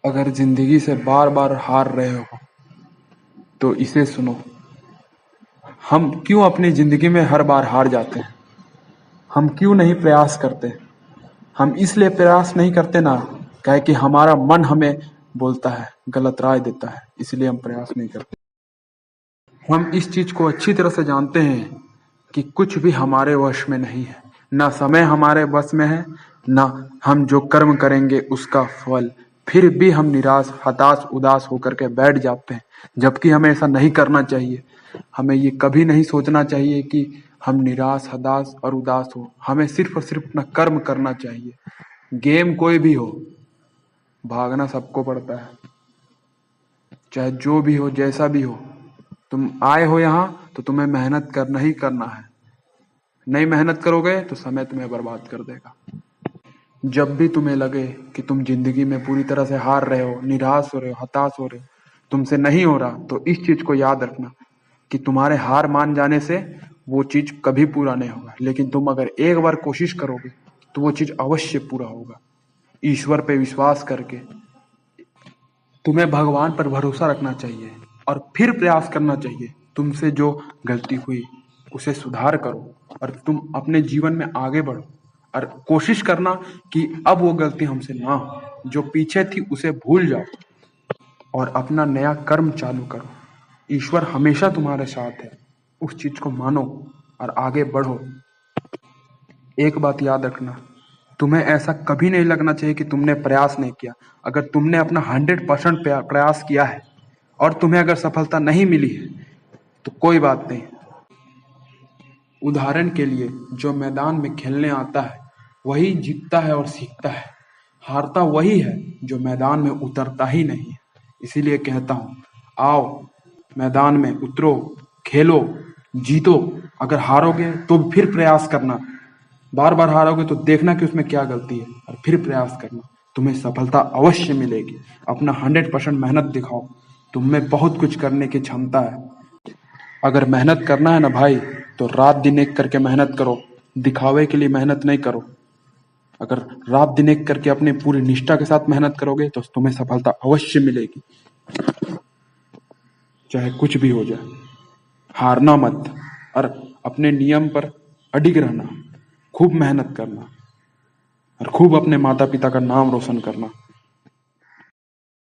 अगर जिंदगी से बार बार हार रहे हो तो इसे सुनो। हम क्यों अपनी जिंदगी में हर बार हार जाते हैं? हम क्यों नहीं प्रयास करते? हम इसलिए प्रयास नहीं करते ना, कहे कि हमारा मन हमें बोलता है, गलत राय देता है, इसलिए हम प्रयास नहीं करते। हम इस चीज को अच्छी तरह से जानते हैं कि कुछ भी हमारे वश में नहीं है। ना समय हमारे वश में है, ना हम जो कर्म करेंगे उसका फल। फिर भी हम निराश, हताश, उदास होकर के बैठ जाते हैं, जबकि हमें ऐसा नहीं करना चाहिए। हमें ये कभी नहीं सोचना चाहिए कि हम निराश, हताश और उदास हो। हमें सिर्फ और सिर्फ अपना कर्म करना चाहिए। गेम कोई भी हो, भागना सबको पड़ता है, चाहे जो भी हो, जैसा भी हो। तुम आए हो यहाँ तो तुम्हें मेहनत करना ही करना है। नहीं मेहनत करोगे तो समय तुम्हें बर्बाद कर देगा। जब भी तुम्हें लगे कि तुम जिंदगी में पूरी तरह से हार रहे हो, निराश हो रहे हो, हताश हो रहे हो, तुमसे नहीं हो रहा, तो इस चीज को याद रखना कि तुम्हारे हार मान जाने से वो चीज कभी पूरा नहीं होगा। लेकिन तुम अगर एक बार कोशिश करोगे तो वो चीज अवश्य पूरा होगा। ईश्वर पे विश्वास करके तुम्हें भगवान पर भरोसा रखना चाहिए और फिर प्रयास करना चाहिए। तुमसे जो गलती हुई उसे सुधार करो और तुम अपने जीवन में आगे बढ़ो। और कोशिश करना कि अब वो गलती हमसे ना हो, जो पीछे थी उसे भूल जाओ और अपना नया कर्म चालू करो। ईश्वर हमेशा तुम्हारे साथ है, उस चीज को मानो और आगे बढ़ो। एक बात याद रखना, तुम्हें ऐसा कभी नहीं लगना चाहिए कि तुमने प्रयास नहीं किया। अगर तुमने अपना 100% प्रयास किया है और तुम्हें अगर सफलता नहीं मिली है तो कोई बात नहीं। उदाहरण के लिए, जो मैदान में खेलने आता है वही जीतता है और सीखता है। हारता वही है जो मैदान में उतरता ही नहीं है। इसीलिए कहता हूँ, आओ मैदान में उतरो, खेलो, जीतो। अगर हारोगे तो फिर प्रयास करना। बार बार हारोगे तो देखना कि उसमें क्या गलती है और फिर प्रयास करना। तुम्हें सफलता अवश्य मिलेगी। अपना 100% मेहनत दिखाओ। तुम में बहुत कुछ करने की क्षमता है। अगर मेहनत करना है ना भाई, तो रात दिन एक करके मेहनत करो। दिखावे के लिए मेहनत नहीं करो। अगर रात दिन एक करके अपने पूरी निष्ठा के साथ मेहनत करोगे तो तुम्हें सफलता अवश्य मिलेगी, चाहे कुछ भी हो जाए। हारना मत और अपने नियम पर अडिग रहना। खूब मेहनत करना और खूब अपने माता पिता का नाम रोशन करना।